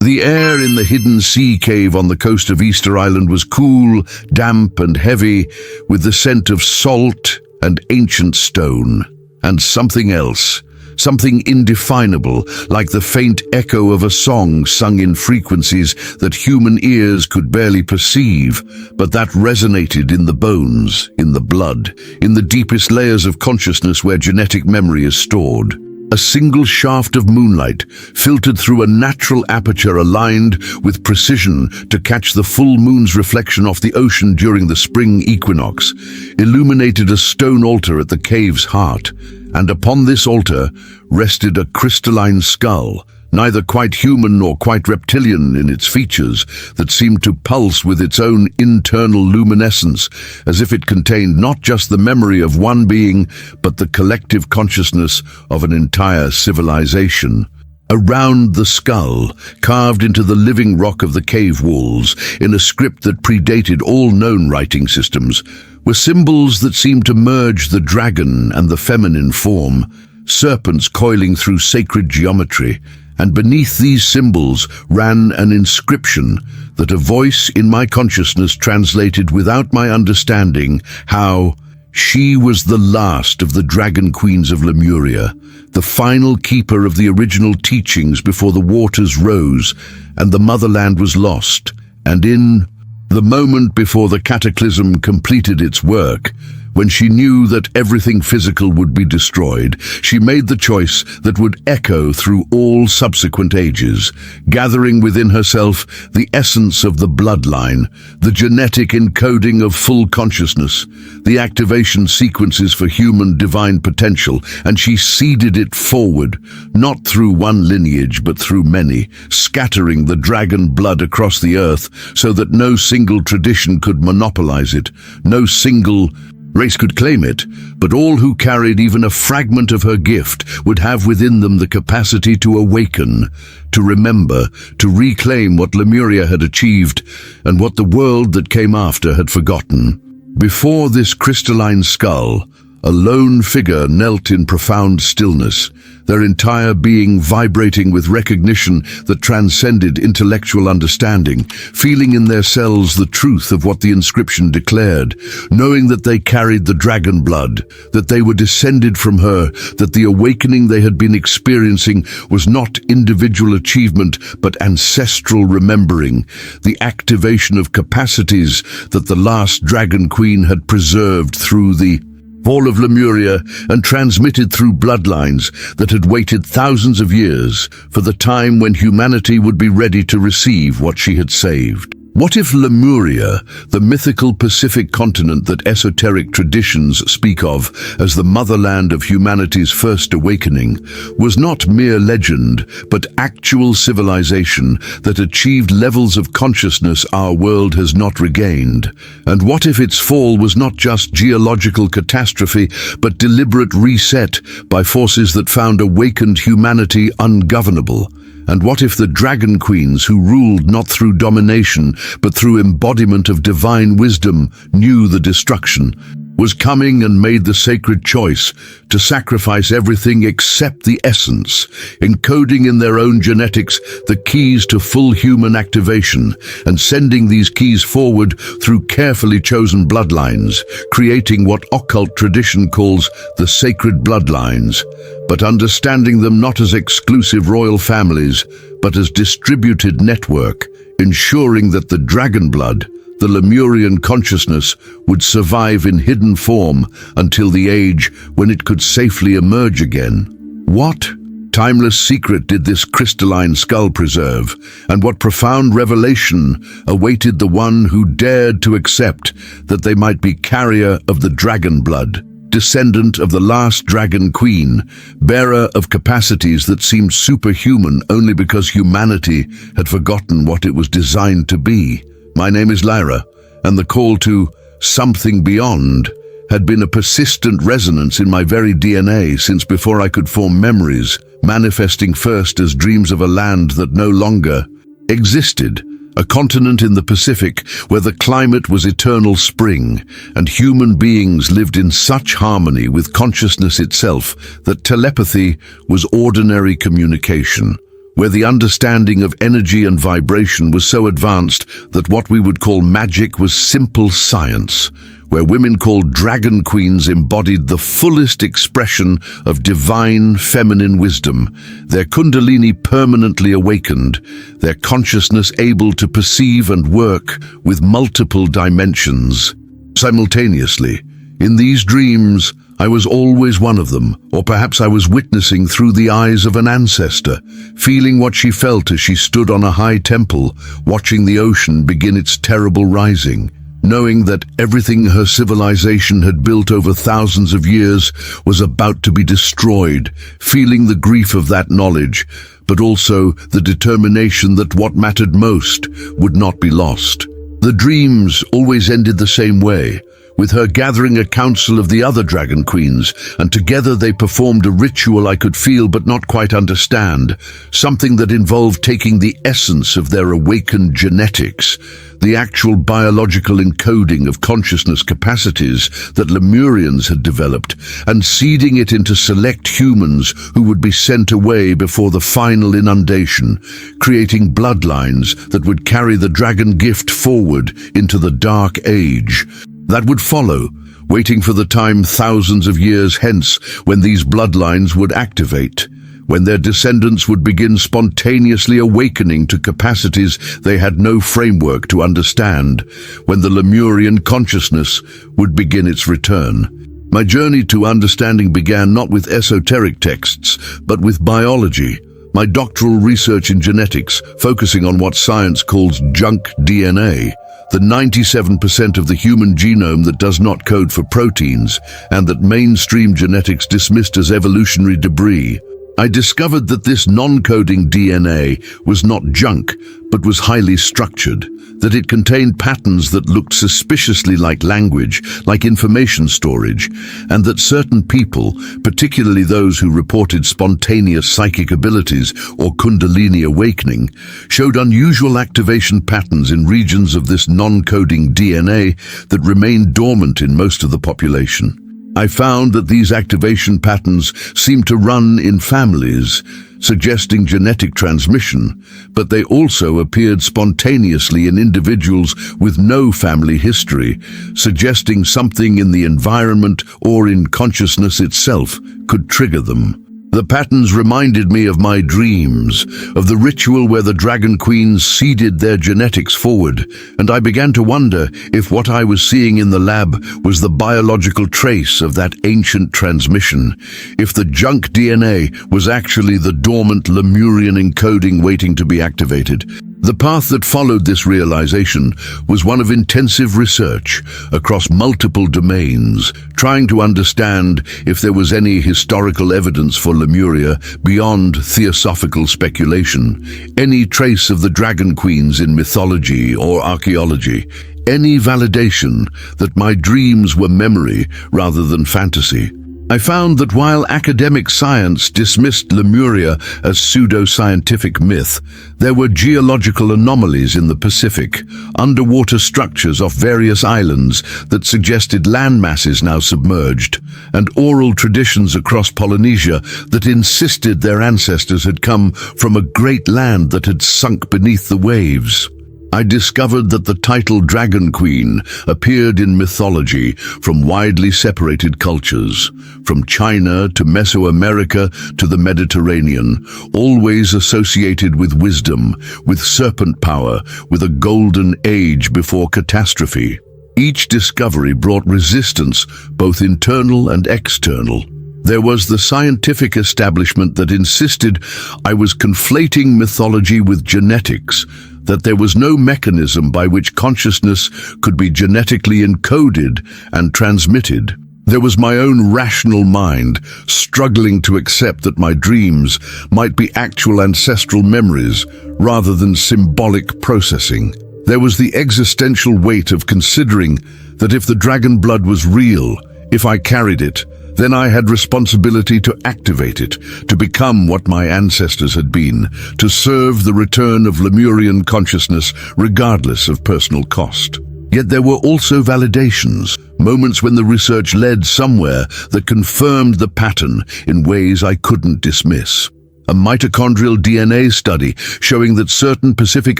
The air in the hidden sea cave on the coast of Easter Island was cool, damp and heavy, with the scent of salt and ancient stone. And something else, something indefinable, like the faint echo of a song sung in frequencies that human ears could barely perceive, but that resonated in the bones, in the blood, in the deepest layers of consciousness where genetic memory is stored. A single shaft of moonlight, filtered through a natural aperture aligned with precision to catch the full moon's reflection off the ocean during the spring equinox, illuminated a stone altar at the cave's heart, and upon this altar rested a crystalline skull, neither quite human nor quite reptilian in its features, that seemed to pulse with its own internal luminescence, as if it contained not just the memory of one being, but the collective consciousness of an entire civilization. Around the skull, carved into the living rock of the cave walls, in a script that predated all known writing systems, were symbols that seemed to merge the dragon and the feminine form, serpents coiling through sacred geometry, and beneath these symbols ran an inscription that a voice in my consciousness translated without my understanding how she was the last of the dragon queens of Lemuria, the final keeper of the original teachings before the waters rose and the motherland was lost. And in the moment before the cataclysm completed its work, when she knew that everything physical would be destroyed, she made the choice that would echo through all subsequent ages, gathering within herself the essence of the bloodline, the genetic encoding of full consciousness, the activation sequences for human divine potential, and she seeded it forward, not through one lineage but through many, scattering the dragon blood across the earth so that no single tradition could monopolize it, no single race could claim it, but all who carried even a fragment of her gift would have within them the capacity to awaken, to remember, to reclaim what Lemuria had achieved and what the world that came after had forgotten. Before this crystalline skull, a lone figure knelt in profound stillness, their entire being vibrating with recognition that transcended intellectual understanding, feeling in their cells the truth of what the inscription declared, knowing that they carried the dragon blood, that they were descended from her, that the awakening they had been experiencing was not individual achievement but ancestral remembering, the activation of capacities that the last dragon queen had preserved through the fall of Lemuria and transmitted through bloodlines that had waited thousands of years for the time when humanity would be ready to receive what she had saved. What if Lemuria, the mythical Pacific continent that esoteric traditions speak of as the motherland of humanity's first awakening, was not mere legend, but actual civilization that achieved levels of consciousness our world has not regained? And what if its fall was not just geological catastrophe, but deliberate reset by forces that found awakened humanity ungovernable? And what if the dragon queens, who ruled not through domination but through embodiment of divine wisdom, knew the destruction was coming and made the sacred choice to sacrifice everything except the essence, encoding in their own genetics the keys to full human activation and sending these keys forward through carefully chosen bloodlines, creating what occult tradition calls the sacred bloodlines, but understanding them not as exclusive royal families, but as distributed network, ensuring that the dragon blood, the Lemurian consciousness, would survive in hidden form until the age when it could safely emerge again. What timeless secret did this crystalline skull preserve, and what profound revelation awaited the one who dared to accept that they might be carrier of the dragon blood, descendant of the last dragon queen, bearer of capacities that seemed superhuman only because humanity had forgotten what it was designed to be? My name is Lyra, and the call to something beyond had been a persistent resonance in my very DNA since before I could form memories, manifesting first as dreams of a land that no longer existed, a continent in the Pacific where the climate was eternal spring, and human beings lived in such harmony with consciousness itself that telepathy was ordinary communication, where the understanding of energy and vibration was so advanced that what we would call magic was simple science, where women called dragon queens embodied the fullest expression of divine feminine wisdom, their kundalini permanently awakened, their consciousness able to perceive and work with multiple dimensions. Simultaneously, in these dreams, I was always one of them, or perhaps I was witnessing through the eyes of an ancestor, feeling what she felt as she stood on a high temple, watching the ocean begin its terrible rising, knowing that everything her civilization had built over thousands of years was about to be destroyed, feeling the grief of that knowledge, but also the determination that what mattered most would not be lost. The dreams always ended the same way, with her gathering a council of the other dragon queens, and together they performed a ritual I could feel but not quite understand, something that involved taking the essence of their awakened genetics, the actual biological encoding of consciousness capacities that Lemurians had developed, and seeding it into select humans who would be sent away before the final inundation, creating bloodlines that would carry the dragon gift forward into the Dark Age. That would follow, waiting for the time thousands of years hence when these bloodlines would activate, when their descendants would begin spontaneously awakening to capacities they had no framework to understand, when the Lemurian consciousness would begin its return. My journey to understanding began not with esoteric texts, but with biology. My doctoral research in genetics, focusing on what science calls junk DNA, the 97% of the human genome that does not code for proteins, and that mainstream genetics dismissed as evolutionary debris. I discovered that this non-coding DNA was not junk, but was highly structured, that it contained patterns that looked suspiciously like language, like information storage, and that certain people, particularly those who reported spontaneous psychic abilities or kundalini awakening, showed unusual activation patterns in regions of this non-coding DNA that remained dormant in most of the population. I found that these activation patterns seemed to run in families, suggesting genetic transmission, but they also appeared spontaneously in individuals with no family history, suggesting something in the environment or in consciousness itself could trigger them. The patterns reminded me of my dreams, of the ritual where the dragon queens seeded their genetics forward, and I began to wonder if what I was seeing in the lab was the biological trace of that ancient transmission, if the junk DNA was actually the dormant Lemurian encoding waiting to be activated. The path that followed this realization was one of intensive research across multiple domains, trying to understand if there was any historical evidence for Lemuria beyond theosophical speculation, any trace of the dragon queens in mythology or archaeology, any validation that my dreams were memory rather than fantasy. I found that while academic science dismissed Lemuria as pseudo-scientific myth, there were geological anomalies in the Pacific, underwater structures off various islands that suggested land masses now submerged, and oral traditions across Polynesia that insisted their ancestors had come from a great land that had sunk beneath the waves. I discovered that the title Dragon Queen appeared in mythology from widely separated cultures, from China to Mesoamerica to the Mediterranean, always associated with wisdom, with serpent power, with a golden age before catastrophe. Each discovery brought resistance, both internal and external. There was the scientific establishment that insisted I was conflating mythology with genetics, that there was no mechanism by which consciousness could be genetically encoded and transmitted. There was my own rational mind struggling to accept that my dreams might be actual ancestral memories rather than symbolic processing. There was the existential weight of considering that if the dragon blood was real, if I carried it, then I had responsibility to activate it, to become what my ancestors had been, to serve the return of Lemurian consciousness regardless of personal cost. Yet there were also validations, moments when the research led somewhere that confirmed the pattern in ways I couldn't dismiss. A mitochondrial DNA study showing that certain Pacific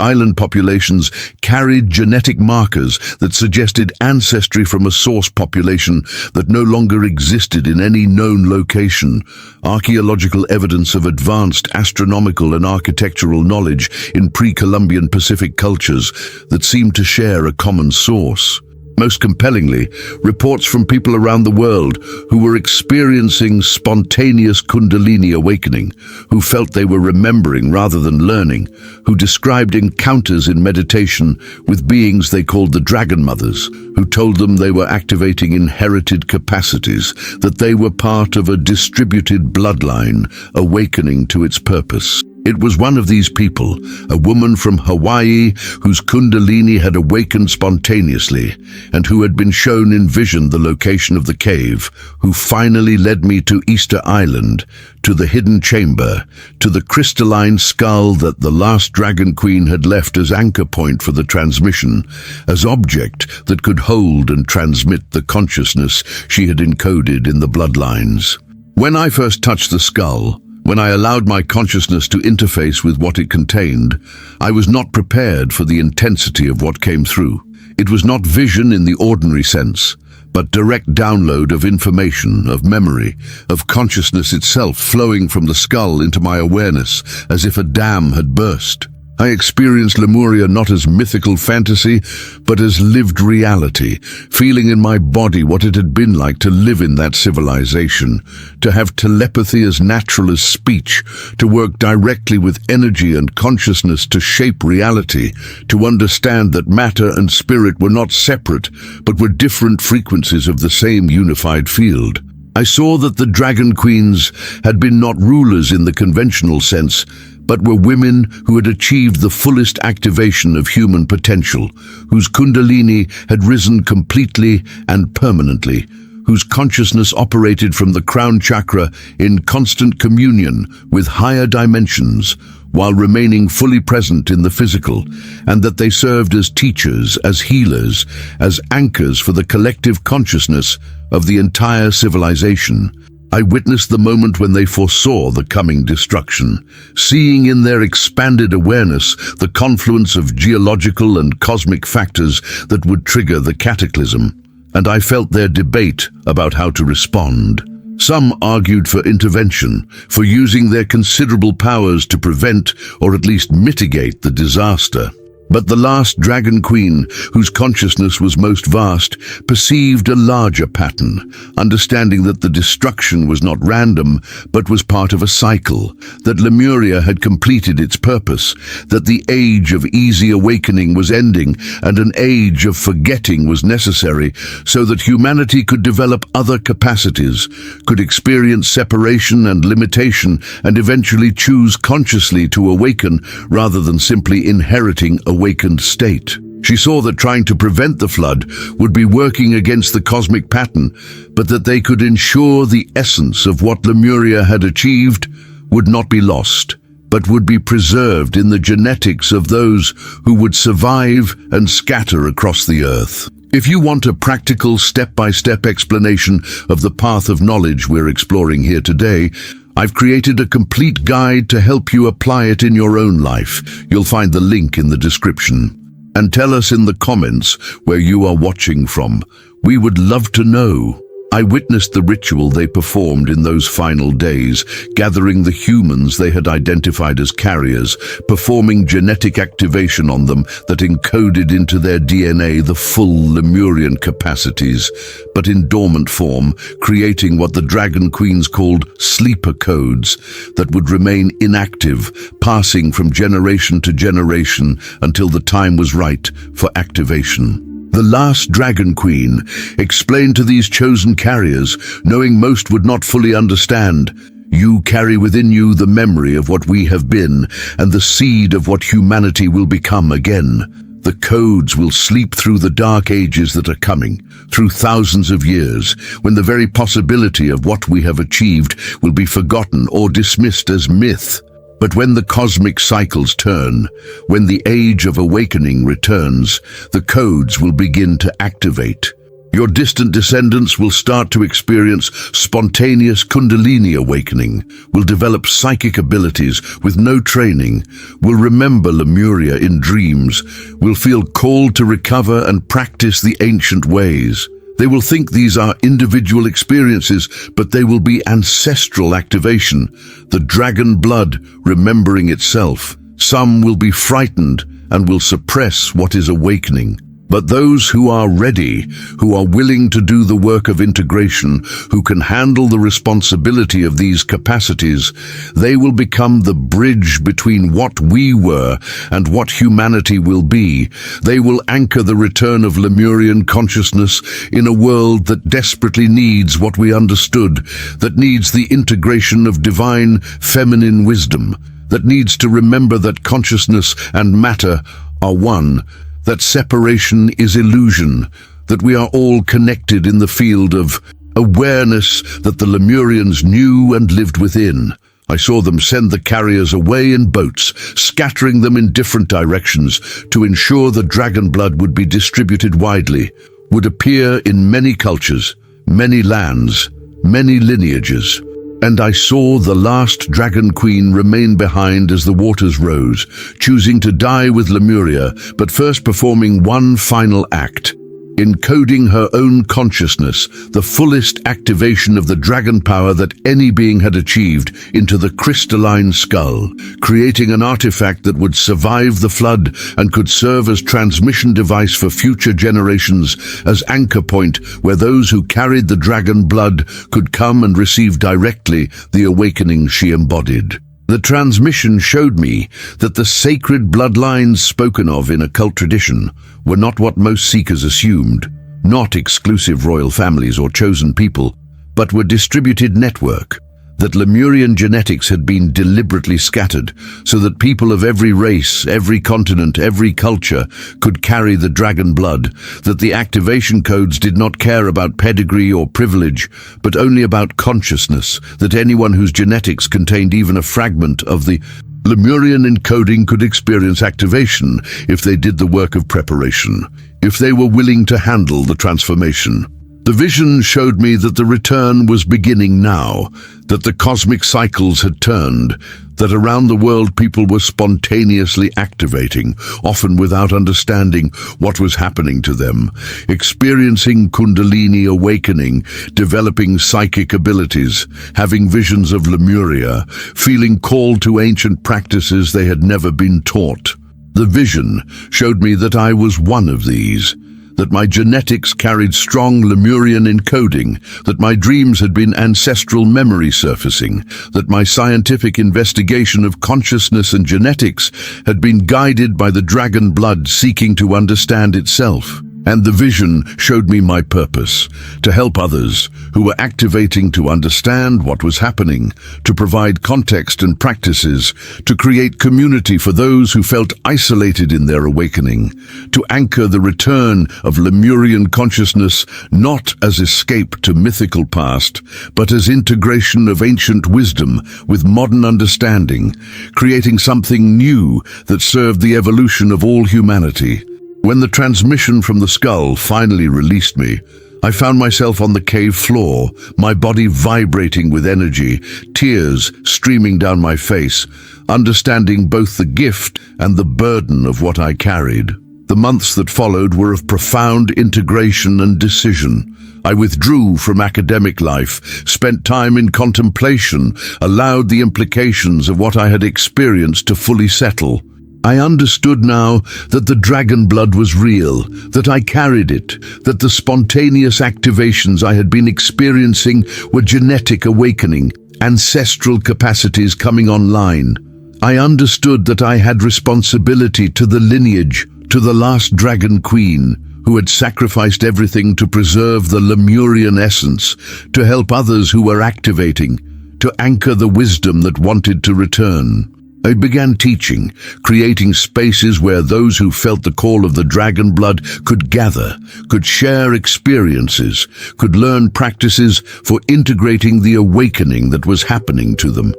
Island populations carried genetic markers that suggested ancestry from a source population that no longer existed in any known location. Archaeological evidence of advanced astronomical and architectural knowledge in pre-Columbian Pacific cultures that seemed to share a common source. Most compellingly, reports from people around the world who were experiencing spontaneous Kundalini awakening, who felt they were remembering rather than learning, who described encounters in meditation with beings they called the Dragon Mothers, who told them they were activating inherited capacities, that they were part of a distributed bloodline awakening to its purpose. It was one of these people, a woman from Hawaii whose Kundalini had awakened spontaneously and who had been shown in vision the location of the cave, who finally led me to Easter Island, to the hidden chamber, to the crystalline skull that the last Dragon Queen had left as anchor point for the transmission, as object that could hold and transmit the consciousness she had encoded in the bloodlines. When I first touched the skull, when I allowed my consciousness to interface with what it contained, I was not prepared for the intensity of what came through. It was not vision in the ordinary sense, but direct download of information, of memory, of consciousness itself flowing from the skull into my awareness as if a dam had burst. I experienced Lemuria not as mythical fantasy, but as lived reality, feeling in my body what it had been like to live in that civilization, to have telepathy as natural as speech, to work directly with energy and consciousness to shape reality, to understand that matter and spirit were not separate, but were different frequencies of the same unified field. I saw that the Dragon Queens had been not rulers in the conventional sense, but were women who had achieved the fullest activation of human potential, whose Kundalini had risen completely and permanently, whose consciousness operated from the crown chakra in constant communion with higher dimensions, while remaining fully present in the physical, and that they served as teachers, as healers, as anchors for the collective consciousness of the entire civilization. I witnessed the moment when they foresaw the coming destruction, seeing in their expanded awareness the confluence of geological and cosmic factors that would trigger the cataclysm, and I felt their debate about how to respond. Some argued for intervention, for using their considerable powers to prevent or at least mitigate the disaster. But the last Dragon Queen, whose consciousness was most vast, perceived a larger pattern, understanding that the destruction was not random, but was part of a cycle, that Lemuria had completed its purpose, that the age of easy awakening was ending, and an age of forgetting was necessary, so that humanity could develop other capacities, could experience separation and limitation, and eventually choose consciously to awaken rather than simply inheriting awakened state. She saw that trying to prevent the flood would be working against the cosmic pattern, but that they could ensure the essence of what Lemuria had achieved would not be lost, but would be preserved in the genetics of those who would survive and scatter across the earth. If you want a practical step-by-step explanation of the path of knowledge we're exploring here today, I've created a complete guide to help you apply it in your own life. You'll find the link in the description. And tell us in the comments where you are watching from. We would love to know. I witnessed the ritual they performed in those final days, gathering the humans they had identified as carriers, performing genetic activation on them that encoded into their DNA the full Lemurian capacities, but in dormant form, creating what the Dragon Queens called sleeper codes that would remain inactive, passing from generation to generation until the time was right for activation. The last Dragon Queen explained to these chosen carriers, knowing most would not fully understand, "You carry within you the memory of what we have been and the seed of what humanity will become again. The codes will sleep through the dark ages that are coming, through thousands of years, when the very possibility of what we have achieved will be forgotten or dismissed as myth. But when the cosmic cycles turn, when the age of awakening returns, the codes will begin to activate. Your distant descendants will start to experience spontaneous Kundalini awakening, will develop psychic abilities with no training, will remember Lemuria in dreams, will feel called to recover and practice the ancient ways. They will think these are individual experiences, but they will be ancestral activation, the dragon blood remembering itself. Some will be frightened and will suppress what is awakening. But those who are ready, who are willing to do the work of integration, who can handle the responsibility of these capacities, they will become the bridge between what we were and what humanity will be. They will anchor the return of Lemurian consciousness in a world that desperately needs what we understood, that needs the integration of divine feminine wisdom, that needs to remember that consciousness and matter are one, that separation is illusion, that we are all connected in the field of awareness that the Lemurians knew and lived within. I saw them send the carriers away in boats, scattering them in different directions to ensure the dragon blood would be distributed widely, would appear in many cultures, many lands, many lineages. And I saw the last dragon queen remain behind as the waters rose, choosing to die with Lemuria, but first performing one final act, encoding her own consciousness, the fullest activation of the dragon power that any being had achieved, into the crystalline skull, creating an artifact that would survive the flood and could serve as transmission device for future generations, as anchor point where those who carried the dragon blood could come and receive directly the awakening she embodied. The transmission showed me that the sacred bloodlines spoken of in occult tradition were not what most seekers assumed, not exclusive royal families or chosen people, but were distributed network, that Lemurian genetics had been deliberately scattered so that people of every race, every continent, every culture could carry the dragon blood, that the activation codes did not care about pedigree or privilege, but only about consciousness, that anyone whose genetics contained even a fragment of the Lemurian encoding could experience activation if they did the work of preparation, if they were willing to handle the transformation. The vision showed me that the return was beginning now, that the cosmic cycles had turned, that around the world people were spontaneously activating, often without understanding what was happening to them, experiencing Kundalini awakening, developing psychic abilities, having visions of Lemuria, feeling called to ancient practices they had never been taught. The vision showed me that I was one of these, that my genetics carried strong Lemurian encoding, that my dreams had been ancestral memory surfacing, that my scientific investigation of consciousness and genetics had been guided by the dragon blood seeking to understand itself. And the vision showed me my purpose, to help others who were activating to understand what was happening, to provide context and practices, to create community for those who felt isolated in their awakening, to anchor the return of Lemurian consciousness not as escape to mythical past, but as integration of ancient wisdom with modern understanding, creating something new that served the evolution of all humanity. When the transmission from the skull finally released me, I found myself on the cave floor, my body vibrating with energy, tears streaming down my face, understanding both the gift and the burden of what I carried. The months that followed were of profound integration and decision. I withdrew from academic life, spent time in contemplation, allowed the implications of what I had experienced to fully settle. I understood now that the dragon blood was real, that I carried it, that the spontaneous activations I had been experiencing were genetic awakening, ancestral capacities coming online. I understood that I had responsibility to the lineage, to the last dragon queen, who had sacrificed everything to preserve the Lemurian essence, to help others who were activating, to anchor the wisdom that wanted to return. I began teaching, creating spaces where those who felt the call of the dragon blood could gather, could share experiences, could learn practices for integrating the awakening that was happening to them.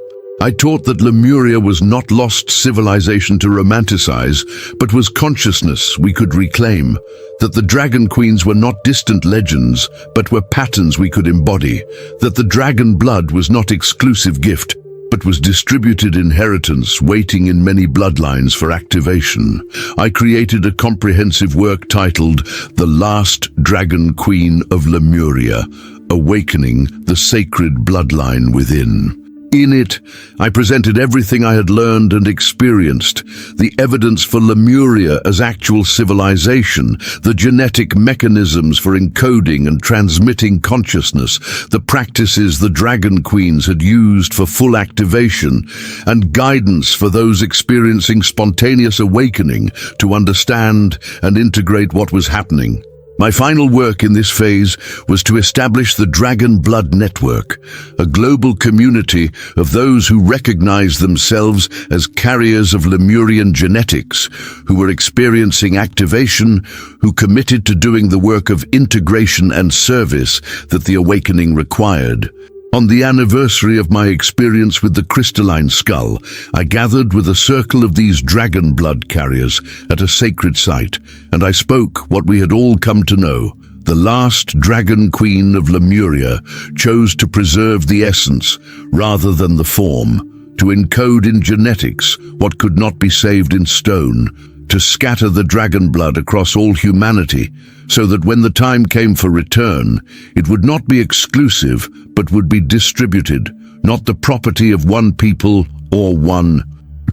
I taught that Lemuria was not lost civilization to romanticize, but was consciousness we could reclaim, that the dragon queens were not distant legends, but were patterns we could embody, that the dragon blood was not exclusive gift, but was distributed inheritance waiting in many bloodlines for activation. I created a comprehensive work titled The Last Dragon Queen of Lemuria, Awakening the Sacred Bloodline Within. In it, I presented everything I had learned and experienced, the evidence for Lemuria as actual civilization, the genetic mechanisms for encoding and transmitting consciousness, the practices the dragon queens had used for full activation, and guidance for those experiencing spontaneous awakening to understand and integrate what was happening. My final work in this phase was to establish the Dragon Blood Network, a global community of those who recognize themselves as carriers of Lemurian genetics, who were experiencing activation, who committed to doing the work of integration and service that the awakening required. On the anniversary of my experience with the crystalline skull, I gathered with a circle of these dragon blood carriers at a sacred site, and I spoke what we had all come to know. The last dragon queen of Lemuria chose to preserve the essence rather than the form, to encode in genetics what could not be saved in stone, to scatter the dragon blood across all humanity, so that when the time came for return, it would not be exclusive, but would be distributed, not the property of one people or one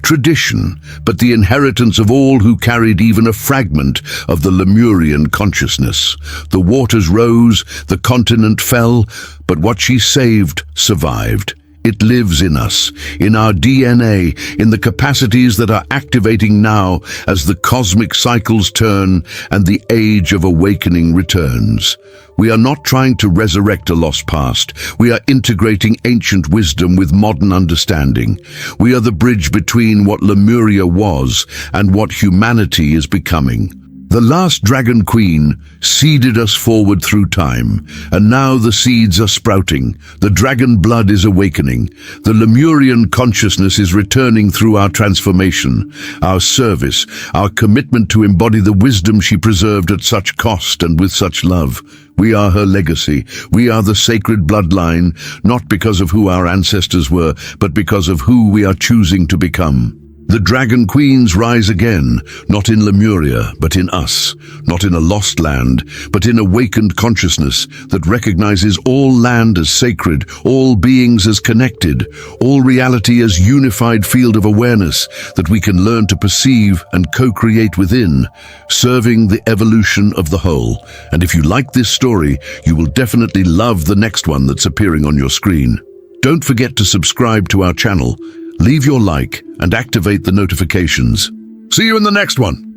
tradition, but the inheritance of all who carried even a fragment of the Lemurian consciousness. The waters rose, the continent fell, but what she saved survived. It lives in us, in our DNA, in the capacities that are activating now as the cosmic cycles turn and the age of awakening returns. We are not trying to resurrect a lost past. We are integrating ancient wisdom with modern understanding. We are the bridge between what Lemuria was and what humanity is becoming. The last dragon queen seeded us forward through time, and now the seeds are sprouting. The dragon blood is awakening. The Lemurian consciousness is returning through our transformation, our service, our commitment to embody the wisdom she preserved at such cost and with such love. We are her legacy. We are the sacred bloodline, not because of who our ancestors were, but because of who we are choosing to become. The dragon queens rise again, not in Lemuria, but in us, not in a lost land, but in awakened consciousness that recognizes all land as sacred, all beings as connected, all reality as unified field of awareness that we can learn to perceive and co-create within, serving the evolution of the whole. And if you like this story, you will definitely love the next one that's appearing on your screen. Don't forget to subscribe to our channel, leave your like, and activate the notifications. See you in the next one.